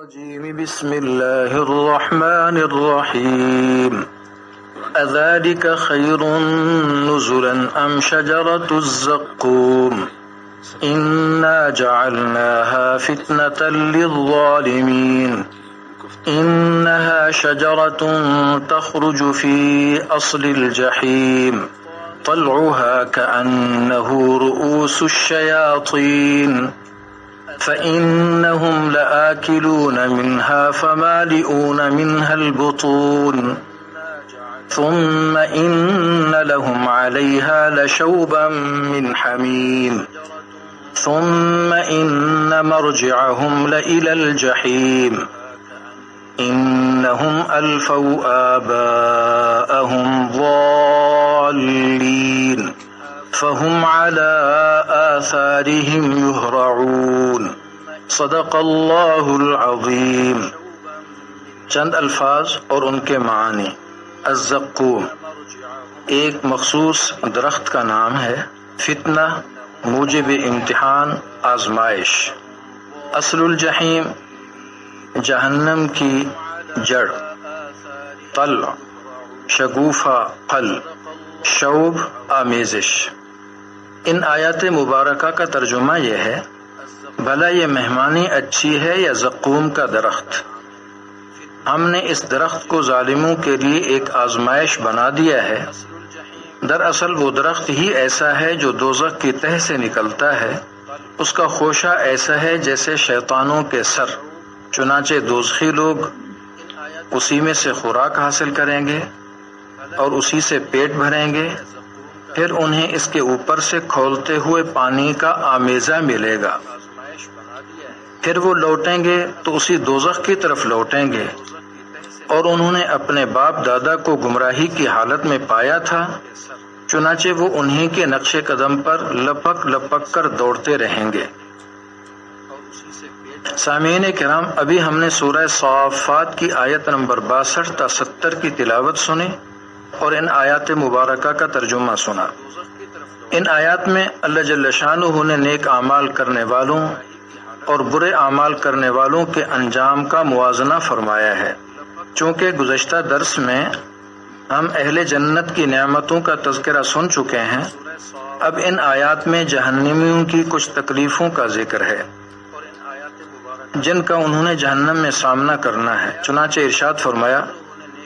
الرجيم بسم الله الرحمن الرحيم أذلك خير نزلا أم شجرة الزقوم إنا جعلناها فتنة للظالمين إنها شجرة تخرج في أصل الجحيم طلعها كأنه رؤوس الشياطين فإنهم لآكلون منها فمالئون منها البطون ثم إن لهم عليها لشوبا من حميم ثم إن مرجعهم لإلى الجحيم إنهم ألفوا آباءهم ضالين فهم على آثارهم يهرعون صدق اللہ العظیم۔ چند الفاظ اور ان کے معنی۔ الزقوم ایک مخصوص درخت کا نام ہے، فتنہ موجب امتحان آزمائش، اصل الجحیم جہنم کی جڑ، طلع شگوفہ پھل، شوب آمیزش۔ ان آیات مبارکہ کا ترجمہ یہ ہے، بھلا یہ مہمانی اچھی ہے یا زقوم کا درخت؟ ہم نے اس درخت کو ظالموں کے لیے ایک آزمائش بنا دیا ہے۔ دراصل وہ درخت ہی ایسا ہے جو دوزخ کی تہ سے نکلتا ہے، اس کا خوشہ ایسا ہے جیسے شیطانوں کے سر، چنانچہ دوزخی لوگ اسی میں سے خوراک حاصل کریں گے اور اسی سے پیٹ بھریں گے، پھر انہیں اس کے اوپر سے کھولتے ہوئے پانی کا آمیزہ ملے گا، پھر وہ لوٹیں گے تو اسی دوزخ کی طرف لوٹیں گے، اور انہوں نے اپنے باپ دادا کو گمراہی کی حالت میں پایا تھا، چنانچہ وہ انہی کے نقش قدم پر لپک لپک کر دوڑتے رہیں گے۔ سامعین کرام، ابھی ہم نے سورہ صافات کی آیت نمبر 62 تا 70 کی تلاوت سنی اور ان آیات مبارکہ کا ترجمہ سنا۔ ان آیات میں اللہ جل شانہ نے نیک اعمال کرنے والوں اور برے اعمال کرنے والوں کے انجام کا موازنہ فرمایا ہے۔ چونکہ گزشتہ درس میں ہم اہل جنت کی نعمتوں کا تذکرہ سن چکے ہیں، اب ان آیات میں جہنمیوں کی کچھ تکلیفوں کا ذکر ہے جن کا انہوں نے جہنم میں سامنا کرنا ہے۔ چنانچہ ارشاد فرمایا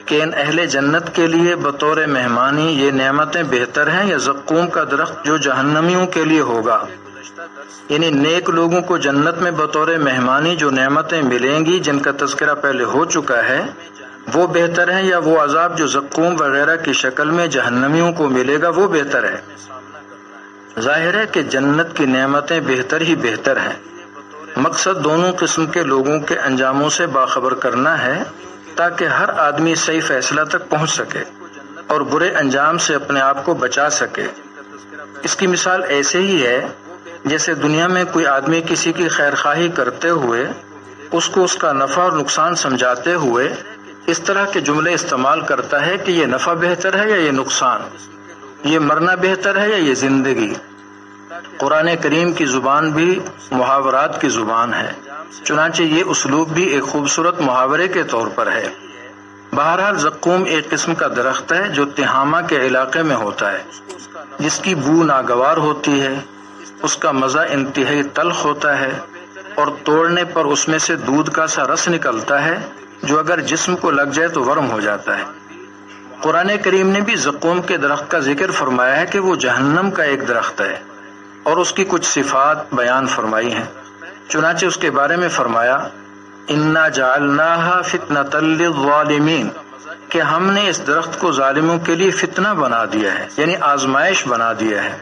کہ ان اہل جنت کے لیے بطور مہمانی یہ نعمتیں بہتر ہیں یا زقوم کا درخت جو جہنمیوں کے لیے ہوگا، یعنی نیک لوگوں کو جنت میں بطور مہمانی جو نعمتیں ملیں گی جن کا تذکرہ پہلے ہو چکا ہے وہ بہتر ہے، یا وہ عذاب جو زقوم وغیرہ کی شکل میں جہنمیوں کو ملے گا وہ بہتر ہے؟ ظاہر ہے کہ جنت کی نعمتیں بہتر ہی بہتر ہیں۔ مقصد دونوں قسم کے لوگوں کے انجاموں سے باخبر کرنا ہے تاکہ ہر آدمی صحیح فیصلہ تک پہنچ سکے اور برے انجام سے اپنے آپ کو بچا سکے۔ اس کی مثال ایسے ہی ہے جیسے دنیا میں کوئی آدمی کسی کی خیر خواہی کرتے ہوئے اس کو اس کا نفع اور نقصان سمجھاتے ہوئے اس طرح کے جملے استعمال کرتا ہے کہ یہ نفع بہتر ہے یا یہ نقصان، یہ مرنا بہتر ہے یا یہ زندگی۔ قرآن کریم کی زبان بھی محاورات کی زبان ہے، چنانچہ یہ اسلوب بھی ایک خوبصورت محاورے کے طور پر ہے۔ بہرحال زقوم ایک قسم کا درخت ہے جو تہامہ کے علاقے میں ہوتا ہے، جس کی بو ناگوار ہوتی ہے، اس کا مزہ انتہائی تلخ ہوتا ہے اور توڑنے پر اس میں سے دودھ کا سا رس نکلتا ہے جو اگر جسم کو لگ جائے تو ورم ہو جاتا ہے۔ قرآن کریم نے بھی زقوم کے درخت کا ذکر فرمایا ہے کہ وہ جہنم کا ایک درخت ہے اور اس کی کچھ صفات بیان فرمائی ہیں۔ چنانچہ اس کے بارے میں فرمایا انا جعلناها فتنة للظالمین، کہ ہم نے اس درخت کو ظالموں کے لیے فتنہ بنا دیا ہے، یعنی آزمائش بنا دیا ہے،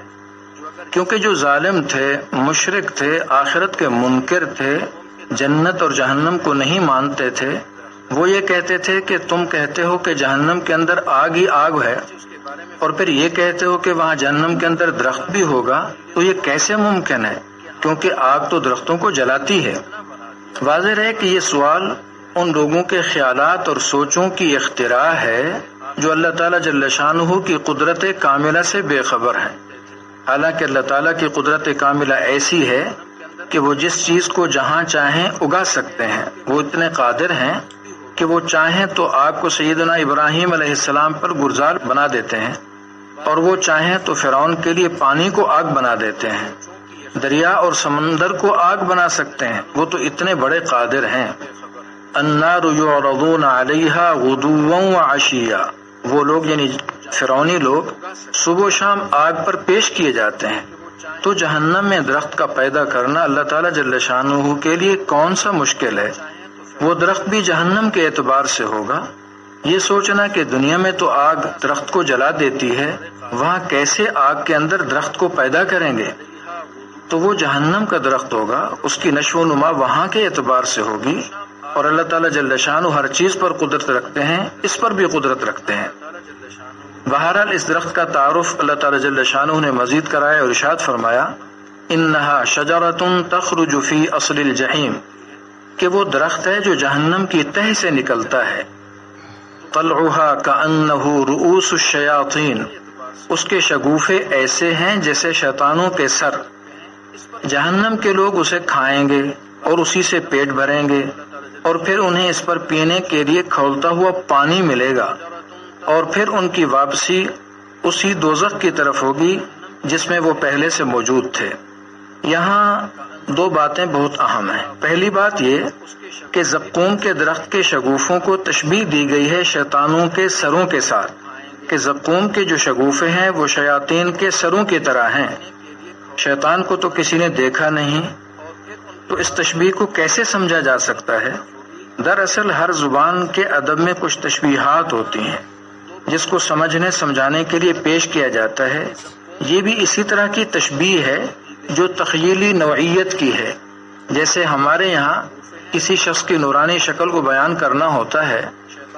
کیونکہ جو ظالم تھے، مشرک تھے، آخرت کے منکر تھے، جنت اور جہنم کو نہیں مانتے تھے، وہ یہ کہتے تھے کہ تم کہتے ہو کہ جہنم کے اندر آگ ہی آگ ہے اور پھر یہ کہتے ہو کہ وہاں جہنم کے اندر درخت بھی ہوگا، تو یہ کیسے ممکن ہے؟ کیونکہ آگ تو درختوں کو جلاتی ہے۔ واضح ہے کہ یہ سوال ان لوگوں کے خیالات اور سوچوں کی اختراع ہے جو اللہ تعالیٰ جل شانہ کی قدرت کاملہ سے بے خبر ہیں۔ حالانکہ اللہ تعالیٰ کی قدرت کاملہ ایسی ہے کہ وہ جس چیز کو جہاں چاہیں اگا سکتے ہیں، وہ اتنے قادر ہیں کہ وہ چاہیں تو آگ کو سیدنا ابراہیم علیہ السلام پر گلزار بنا دیتے ہیں، اور وہ چاہیں تو فرعون کے لیے پانی کو آگ بنا دیتے ہیں، دریا اور سمندر کو آگ بنا سکتے ہیں، وہ تو اتنے بڑے قادر ہیں۔ النار یعرضون علیہا غدوا وعشیا، وہ لوگ یعنی فرعونی لوگ صبح و شام آگ پر پیش کیے جاتے ہیں۔ تو جہنم میں درخت کا پیدا کرنا اللہ تعالیٰ جل شانہ کے لیے کون سا مشکل ہے؟ وہ درخت بھی جہنم کے اعتبار سے ہوگا۔ یہ سوچنا کہ دنیا میں تو آگ درخت کو جلا دیتی ہے، وہاں کیسے آگ کے اندر درخت کو پیدا کریں گے؟ تو وہ جہنم کا درخت ہوگا، اس کی نشو و نما وہاں کے اعتبار سے ہوگی، اور اللہ تعالیٰ جل شانہ ہر چیز پر قدرت رکھتے ہیں، اس پر بھی قدرت رکھتے ہیں۔ بہرحال اس درخت کا تعارف اللہ تعالیٰ جل شانہ نے مزید کرایا اور ارشاد فرمایا، انہا شجرۃ تخرج فی اصل الجحیم، کہ وہ درخت ہے جو جہنم کی تہ سے نکلتا ہے۔ طلعها کأنہ رؤوس الشیاطین، اس کے شگوفے ایسے ہیں جیسے شیطانوں کے سر۔ جہنم کے لوگ اسے کھائیں گے اور اسی سے پیٹ بھریں گے، اور پھر انہیں اس پر پینے کے لیے کھولتا ہوا پانی ملے گا، اور پھر ان کی واپسی اسی دوزخ کی طرف ہوگی جس میں وہ پہلے سے موجود تھے۔ یہاں دو باتیں بہت اہم ہیں۔ پہلی بات یہ کہ زقوم کے درخت کے شگوفوں کو تشبیہ دی گئی ہے شیطانوں کے سروں کے ساتھ، کہ زقوم کے جو شگوفے ہیں وہ شیاطین کے سروں کی طرح ہیں۔ شیطان کو تو کسی نے دیکھا نہیں، تو اس تشبیہ کو کیسے سمجھا جا سکتا ہے؟ دراصل ہر زبان کے ادب میں کچھ تشبیہات ہوتی ہیں جس کو سمجھنے سمجھانے کے لیے پیش کیا جاتا ہے۔ یہ بھی اسی طرح کی تشبیہ ہے جو تخیلی نوعیت کی ہے۔ جیسے ہمارے یہاں کسی شخص کی نورانی شکل کو بیان کرنا ہوتا ہے،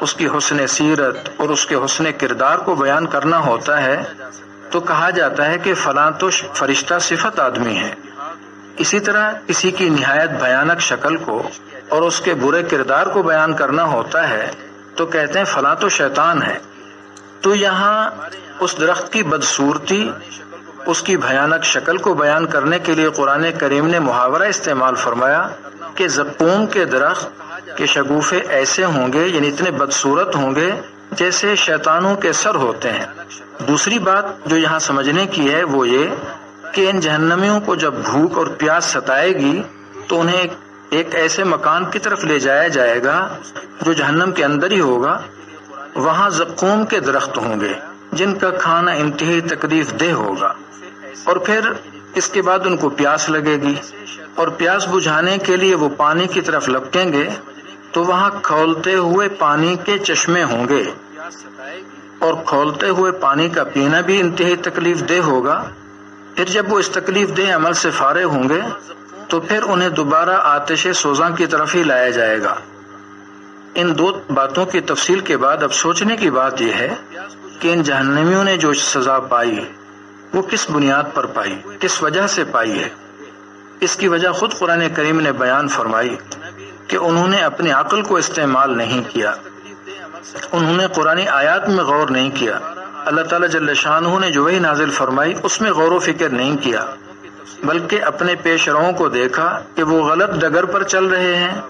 اس کی حسن سیرت اور اس کے حسن کردار کو بیان کرنا ہوتا ہے، تو کہا جاتا ہے کہ فلاں تو فرشتہ صفت آدمی ہے۔ اسی طرح کسی کی نہایت بھیانک شکل کو اور اس کے برے کردار کو بیان کرنا ہوتا ہے تو کہتے ہیں فلاں تو شیطان ہے۔ تو یہاں اس درخت کی بدصورتی، اس کی بھیانک شکل کو بیان کرنے کے لیے قرآن کریم نے محاورہ استعمال فرمایا کہ زقوم کے درخت کے شگوفے ایسے ہوں گے، یعنی اتنے بدصورت ہوں گے جیسے شیطانوں کے سر ہوتے ہیں۔ دوسری بات جو یہاں سمجھنے کی ہے وہ یہ کہ ان جہنمیوں کو جب بھوک اور پیاس ستائے گی تو انہیں ایک ایسے مکان کی طرف لے جایا جائے گا جو جہنم کے اندر ہی ہوگا۔ وہاں زقوم کے درخت ہوں گے جن کا کھانا انتہائی تکلیف دہ ہوگا، اور پھر اس کے بعد ان کو پیاس لگے گی، اور پیاس بجھانے کے لیے وہ پانی کی طرف لپکیں گے تو وہاں کھولتے ہوئے پانی کے چشمے ہوں گے، اور کھولتے ہوئے پانی کا پینا بھی انتہائی تکلیف دہ ہوگا۔ پھر جب وہ اس تکلیف دہ عمل سے فارغ ہوں گے تو پھر انہیں دوبارہ آتش سوزاں کی طرف ہی لایا جائے گا۔ ان دو باتوں کی تفصیل کے بعد اب سوچنے کی بات یہ ہے کہ ان جہنمیوں نے جو سزا پائی وہ کس بنیاد پر پائی، کس وجہ سے پائی ہے؟ اس کی وجہ خود قرآن کریم نے بیان فرمائی کہ انہوں نے اپنی عقل کو استعمال نہیں کیا، انہوں نے قرآن آیات میں غور نہیں کیا، اللہ تعالیٰ جل شانہ نے جو وحی نازل فرمائی اس میں غور و فکر نہیں کیا، بلکہ اپنے پیش رووں کو دیکھا کہ وہ غلط ڈگر پر چل رہے ہیں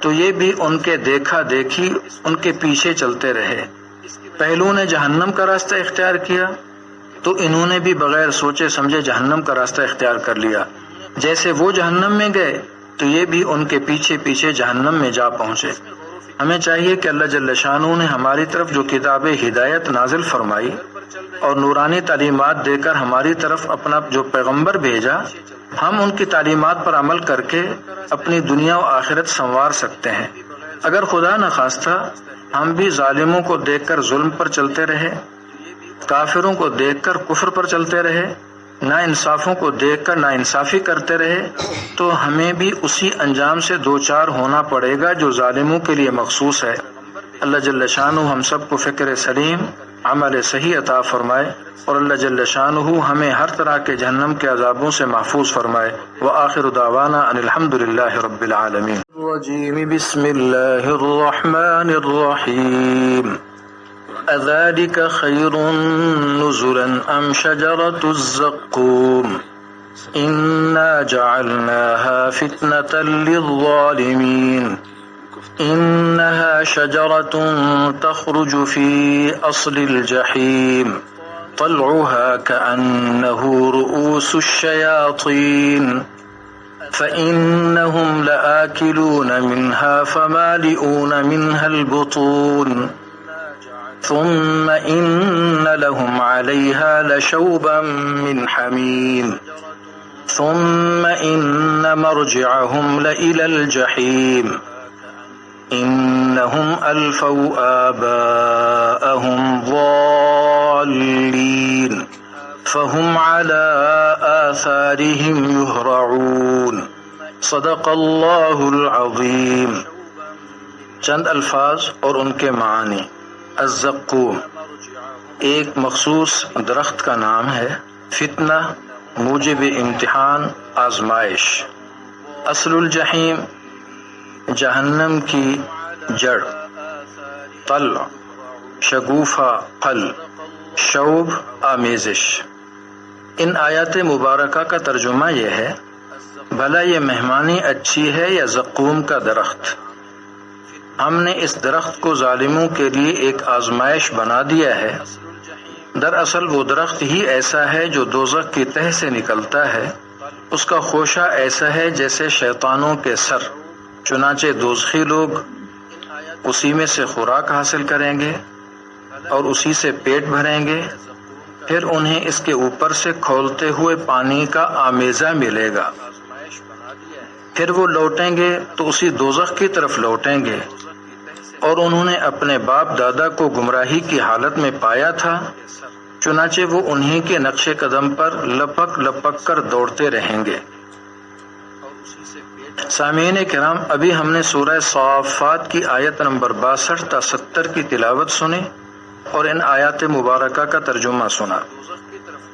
تو یہ بھی ان کے دیکھا دیکھی ان کے پیچھے چلتے رہے۔ پہلو نے جہنم کا راستہ اختیار کیا تو انہوں نے بھی بغیر سوچے سمجھے جہنم کا راستہ اختیار کر لیا۔ جیسے وہ جہنم میں گئے تو یہ بھی ان کے پیچھے پیچھے جہنم میں جا پہنچے۔ ہمیں چاہیے کہ اللہ جل شانہ نے ہماری طرف جو کتاب ہدایت نازل فرمائی اور نورانی تعلیمات دے کر ہماری طرف اپنا جو پیغمبر بھیجا، ہم ان کی تعلیمات پر عمل کر کے اپنی دنیا و آخرت سنوار سکتے ہیں۔ اگر خدا نخواستہ ہم بھی ظالموں کو دیکھ کر ظلم پر چلتے رہے، کافروں کو دیکھ کر کفر پر چلتے رہے، نا انصافوں کو دیکھ کر نا انصافی کرتے رہے، تو ہمیں بھی اسی انجام سے دوچار ہونا پڑے گا جو ظالموں کے لیے مخصوص ہے۔ اللہ جل شانہ ہم سب کو فکر سلیم، عمل صحیح عطا فرمائے، اور اللہ جل شانہ ہمیں ہر طرح کے جہنم کے عذابوں سے محفوظ فرمائے۔ وآخر دعوانا ان الحمد للہ رب العالمین۔ بسم اللہ الرحمن الرحیم۔ اذلک خیر نزلا ام شجرۃ الزقوم إنا جعلناها فتنة للظالمين إنها شجرة تخرج في أصل الجحيم طلعها كأنه رؤوس الشياطين فإنهم لآكلون منها فمالئون منها البطون ثم إن لهم عليها لشوبا من حميم ثم إن مرجعهم لإلى الجحيم إنهم ألفوا آباءهم ضالين فهم على آثارهم يهرعون صدق اللہ العظیم۔ چند الفاظ اور ان کے معنی۔ الزقوم ایک مخصوص درخت کا نام ہے، فتنہ موجب امتحان آزمائش، اصل الجحیم جہنم کی جڑ، طلع شگوفہ پھل، شوب آمیزش۔ ان آیات مبارکہ کا ترجمہ یہ ہے، بھلا یہ مہمانی اچھی ہے یا زقوم کا درخت؟ ہم نے اس درخت کو ظالموں کے لیے ایک آزمائش بنا دیا ہے۔ دراصل وہ درخت ہی ایسا ہے جو دوزخ کی تہ سے نکلتا ہے، اس کا خوشہ ایسا ہے جیسے شیطانوں کے سر، چنانچہ دوزخی لوگ اسی میں سے خوراک حاصل کریں گے اور اسی سے پیٹ بھریں گے، پھر انہیں اس کے اوپر سے کھولتے ہوئے پانی کا آمیزہ ملے گا، پھر وہ لوٹیں گے تو اسی دوزخ کی طرف لوٹیں گے، اور انہوں نے اپنے باپ دادا کو گمراہی کی حالت میں پایا تھا، چنانچہ وہ انہی کے نقش قدم پر لپک لپک کر دوڑتے رہیں گے۔ سامعین کرام، ابھی ہم نے سورہ صافات کی آیت نمبر 62 تا 70 کی تلاوت سنی اور ان آیات مبارکہ کا ترجمہ سنا۔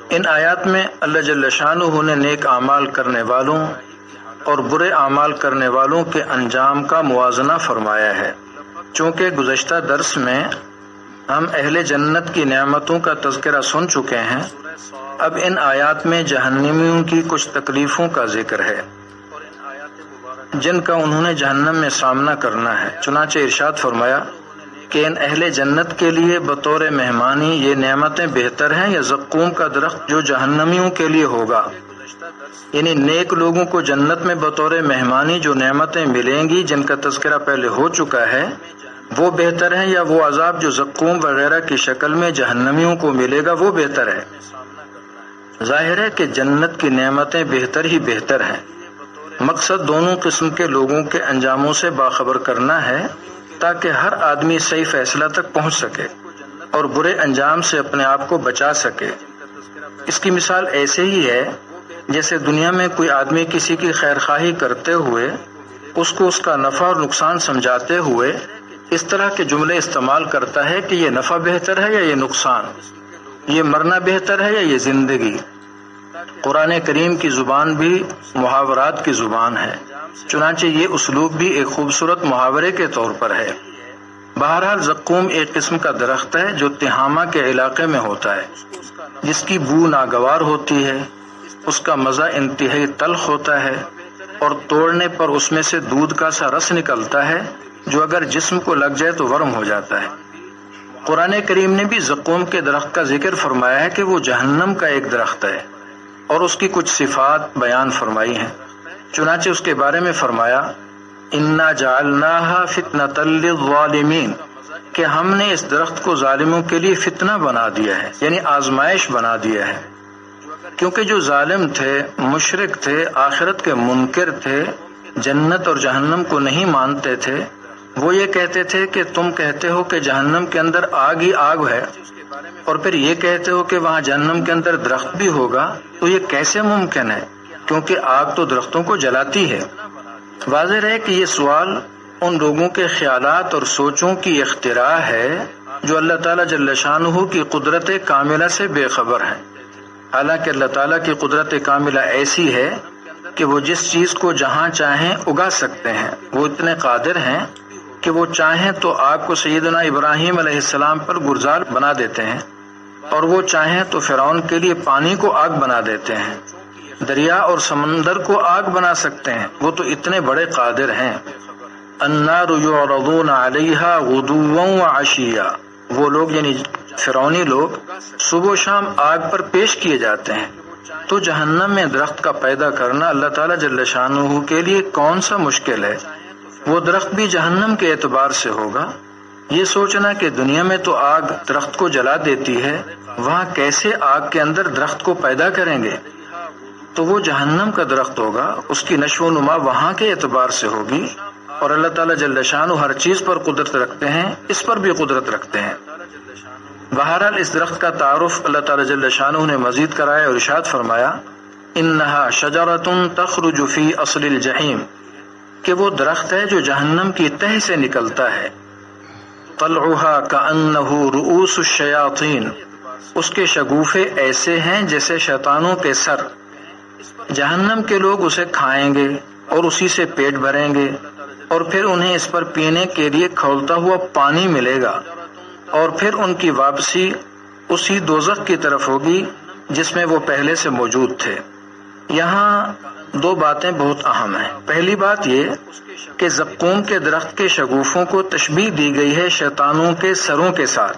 ان آیات میں اللہ جل شانہ نے نیک اعمال کرنے والوں اور برے اعمال کرنے والوں کے انجام کا موازنہ فرمایا ہے۔ چونکہ گزشتہ درس میں ہم اہل جنت کی نعمتوں کا تذکرہ سن چکے ہیں، اب ان آیات میں جہنمیوں کی کچھ تکلیفوں کا ذکر ہے جن کا انہوں نے جہنم میں سامنا کرنا ہے۔ چنانچہ ارشاد فرمایا کہ ان اہل جنت کے لیے بطور مہمانی یہ نعمتیں بہتر ہیں یا زقوم کا درخت جو جہنمیوں کے لیے ہوگا؟ یعنی نیک لوگوں کو جنت میں بطور مہمانی جو نعمتیں ملیں گی جن کا تذکرہ پہلے ہو چکا ہے، وہ بہتر ہے یا وہ عذاب جو زقوم وغیرہ کی شکل میں جہنمیوں کو ملے گا وہ بہتر ہے؟ ظاہر ہے کہ جنت کی نعمتیں بہتر ہی بہتر ہیں۔ مقصد دونوں قسم کے لوگوں کے انجاموں سے باخبر کرنا ہے تاکہ ہر آدمی صحیح فیصلہ تک پہنچ سکے اور برے انجام سے اپنے آپ کو بچا سکے۔ اس کی مثال ایسے ہی ہے جیسے دنیا میں کوئی آدمی کسی کی خیر خواہی کرتے ہوئے اس کو اس کا نفع اور نقصان سمجھاتے ہوئے اس طرح کے جملے استعمال کرتا ہے کہ یہ نفع بہتر ہے یا یہ نقصان، یہ مرنا بہتر ہے یا یہ زندگی۔ قرآن کریم کی زبان بھی محاورات کی زبان ہے، چنانچہ یہ اسلوب بھی ایک خوبصورت محاورے کے طور پر ہے۔ بہرحال زقوم ایک قسم کا درخت ہے جو تہامہ کے علاقے میں ہوتا ہے، جس کی بو ناگوار ہوتی ہے، اس کا مزہ انتہائی تلخ ہوتا ہے اور توڑنے پر اس میں سے دودھ کا سا رس نکلتا ہے جو اگر جسم کو لگ جائے تو ورم ہو جاتا ہے۔ قرآن کریم نے بھی زقوم کے درخت کا ذکر فرمایا ہے کہ وہ جہنم کا ایک درخت ہے اور اس کی کچھ صفات بیان فرمائی ہیں۔ چنانچہ اس کے بارے میں فرمایا انا جعلناها فتنة للظالمین، کہ ہم نے اس درخت کو ظالموں کے لیے فتنہ بنا دیا ہے، یعنی آزمائش بنا دیا ہے، کیونکہ جو ظالم تھے، مشرک تھے، آخرت کے منکر تھے، جنت اور جہنم کو نہیں مانتے تھے، وہ یہ کہتے تھے کہ تم کہتے ہو کہ جہنم کے اندر آگ ہی آگ ہے اور پھر یہ کہتے ہو کہ وہاں جہنم کے اندر درخت بھی ہوگا، تو یہ کیسے ممکن ہے؟ کیونکہ آگ تو درختوں کو جلاتی ہے۔ واضح ہے کہ یہ سوال ان لوگوں کے خیالات اور سوچوں کی اختراع ہے جو اللہ تعالیٰ جل شانہ کی قدرت کاملہ سے بے خبر ہیں۔ حالانکہ اللہ تعالیٰ کی قدرت کاملہ ایسی ہے کہ وہ جس چیز کو جہاں چاہیں اگا سکتے ہیں، وہ اتنے قادر ہیں کہ وہ چاہیں تو آگ کو سیدنا ابراہیم علیہ السلام پر گلزار بنا دیتے ہیں، اور وہ چاہیں تو فرعون کے لیے پانی کو آگ بنا دیتے ہیں، دریا اور سمندر کو آگ بنا سکتے ہیں، وہ تو اتنے بڑے قادر ہیں۔ النار یعرضون علیہا غدوا وعشیا، وہ لوگ یعنی فرعونی لوگ صبح و شام آگ پر پیش کیے جاتے ہیں۔ تو جہنم میں درخت کا پیدا کرنا اللہ تعالیٰ جل شانہ کے لیے کون سا مشکل ہے؟ وہ درخت بھی جہنم کے اعتبار سے ہوگا۔ یہ سوچنا کہ دنیا میں تو آگ درخت کو جلا دیتی ہے، وہاں کیسے آگ کے اندر درخت کو پیدا کریں گے؟ تو وہ جہنم کا درخت ہوگا، اس کی نشو و نما وہاں کے اعتبار سے ہوگی، اور اللہ تعالیٰ جل شانہ ہر چیز پر قدرت رکھتے ہیں، اس پر بھی قدرت رکھتے ہیں۔ بہرحال اس درخت کا تعارف اللہ تعالیٰ جل شانہ نے مزید کرایا اور ارشاد فرمایا، انہا شجرۃ تخرج فی اصل الجحیم، کہ وہ درخت ہے جو جہنم کی تہ سے نکلتا ہے۔ طلعھا کأنہ رؤوس الشیاطین، اس کے شگوفے ایسے ہیں جیسے شیطانوں کے سر۔ جہنم کے لوگ اسے کھائیں گے اور اسی سے پیٹ بھریں گے، اور پھر انہیں اس پر پینے کے لیے کھولتا ہوا پانی ملے گا، اور پھر ان کی واپسی اسی دوزخ کی طرف ہوگی جس میں وہ پہلے سے موجود تھے۔ یہاں دو باتیں بہت اہم ہیں۔ پہلی بات یہ کہ زقوم کے درخت کے شگوفوں کو تشبیہ دی گئی ہے شیطانوں کے سروں کے ساتھ،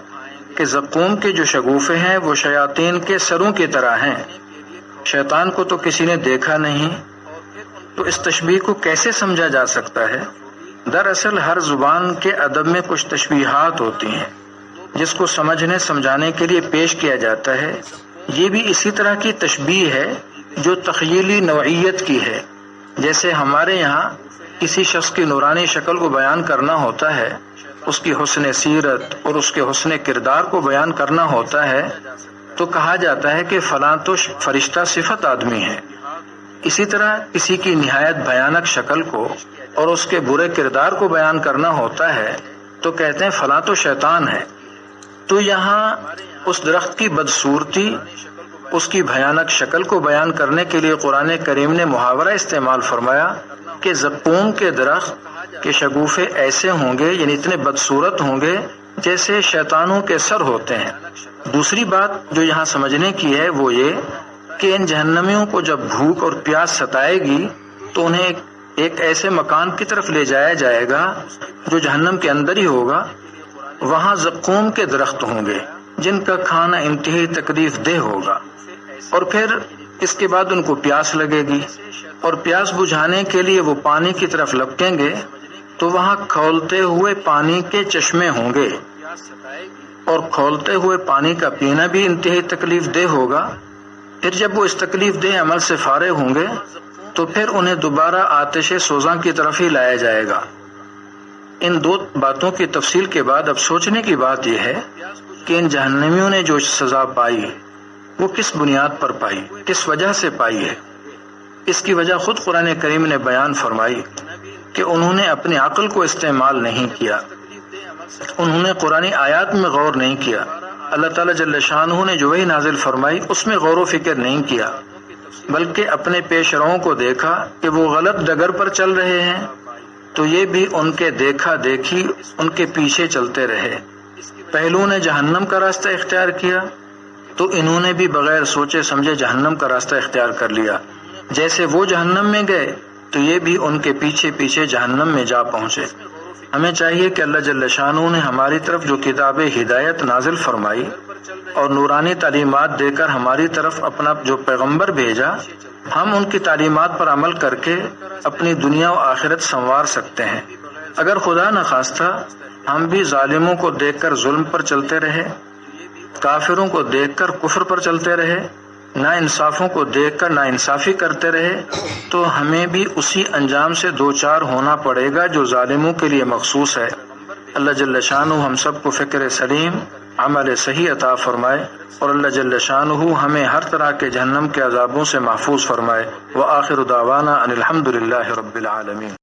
کہ زقوم کے جو شگوفے ہیں وہ شیاطین کے سروں کی طرح ہیں۔ شیطان کو تو کسی نے دیکھا نہیں، تو اس تشبیہ کو کیسے سمجھا جا سکتا ہے؟ دراصل ہر زبان کے ادب میں کچھ تشبیہات ہوتی ہیں جس کو سمجھنے سمجھانے کے لیے پیش کیا جاتا ہے۔ یہ بھی اسی طرح کی تشبیہ ہے جو تخیلی نوعیت کی ہے۔ جیسے ہمارے یہاں کسی شخص کی نورانی شکل کو بیان کرنا ہوتا ہے، اس کی حسن سیرت اور اس کے حسن کردار کو بیان کرنا ہوتا ہے، تو کہا جاتا ہے کہ فلاں تو فرشتہ صفت آدمی ہے۔ اسی طرح کسی کی نہایت بھیانک شکل کو اور اس کے برے کردار کو بیان کرنا ہوتا ہے تو کہتے ہیں فلاں تو شیطان ہے۔ تو یہاں اس درخت کی بدصورتی، اس کی بھیانک شکل کو بیان کرنے کے لیے قرآن کریم نے محاورہ استعمال فرمایا کہ زقوم کے درخت کے شگوفے ایسے ہوں گے، یعنی اتنے بدصورت ہوں گے جیسے شیطانوں کے سر ہوتے ہیں۔ دوسری بات جو یہاں سمجھنے کی ہے وہ یہ کہ ان جہنمیوں کو جب بھوک اور پیاس ستائے گی تو انہیں ایک ایسے مکان کی طرف لے جایا جائے گا جو جہنم کے اندر ہی ہوگا۔ وہاں زقوم کے درخت ہوں گے جن کا کھانا انتہائی تکلیف دہ ہوگا، اور پھر اس کے بعد ان کو پیاس لگے گی، اور پیاس بجھانے کے لیے وہ پانی کی طرف لپکیں گے تو وہاں کھولتے ہوئے پانی کے چشمے ہوں گے، اور کھولتے ہوئے پانی کا پینا بھی انتہائی تکلیف دہ ہوگا۔ پھر جب وہ اس تکلیف دہ عمل سے فارغ ہوں گے تو پھر انہیں دوبارہ آتش سوزاں کی طرف ہی لایا جائے گا۔ ان دو باتوں کی تفصیل کے بعد اب سوچنے کی بات یہ ہے کہ ان جہنمیوں نے جو سزا پائی وہ کس بنیاد پر پائی، کس وجہ سے پائی ہے؟ اس کی وجہ خود قرآن کریم نے بیان فرمائی کہ انہوں نے اپنی عقل کو استعمال نہیں کیا، انہوں نے قرآنی آیات میں غور نہیں کیا، اللہ تعالیٰ جل شانہ نے جو وحی نازل فرمائی اس میں غور و فکر نہیں کیا، بلکہ اپنے پیش رووں کو دیکھا کہ وہ غلط ڈگر پر چل رہے ہیں تو یہ بھی ان کے دیکھا دیکھی ان کے پیچھے چلتے رہے۔ پہلو نے جہنم کا راستہ اختیار کیا تو انہوں نے بھی بغیر سوچے سمجھے جہنم کا راستہ اختیار کر لیا۔ جیسے وہ جہنم میں گئے تو یہ بھی ان کے پیچھے پیچھے جہنم میں جا پہنچے۔ ہمیں چاہیے کہ اللہ جل شانہ نے ہماری طرف جو کتاب ہدایت نازل فرمائی اور نورانی تعلیمات دے کر ہماری طرف اپنا جو پیغمبر بھیجا، ہم ان کی تعلیمات پر عمل کر کے اپنی دنیا و آخرت سنوار سکتے ہیں۔ اگر خدا نخواستہ ہم بھی ظالموں کو دیکھ کر ظلم پر چلتے رہے، کافروں کو دیکھ کر کفر پر چلتے رہے، نا انصافوں کو دیکھ کر نا انصافی کرتے رہے، تو ہمیں بھی اسی انجام سے دوچار ہونا پڑے گا جو ظالموں کے لیے مخصوص ہے۔ اللہ جل شانہ ہم سب کو فکر سلیم، عمل صحیح عطا فرمائے، اور اللہ جل شانہ ہمیں ہر طرح کے جہنم کے عذابوں سے محفوظ فرمائے۔ وآخر دعوانا ان الحمد للہ رب العالمین۔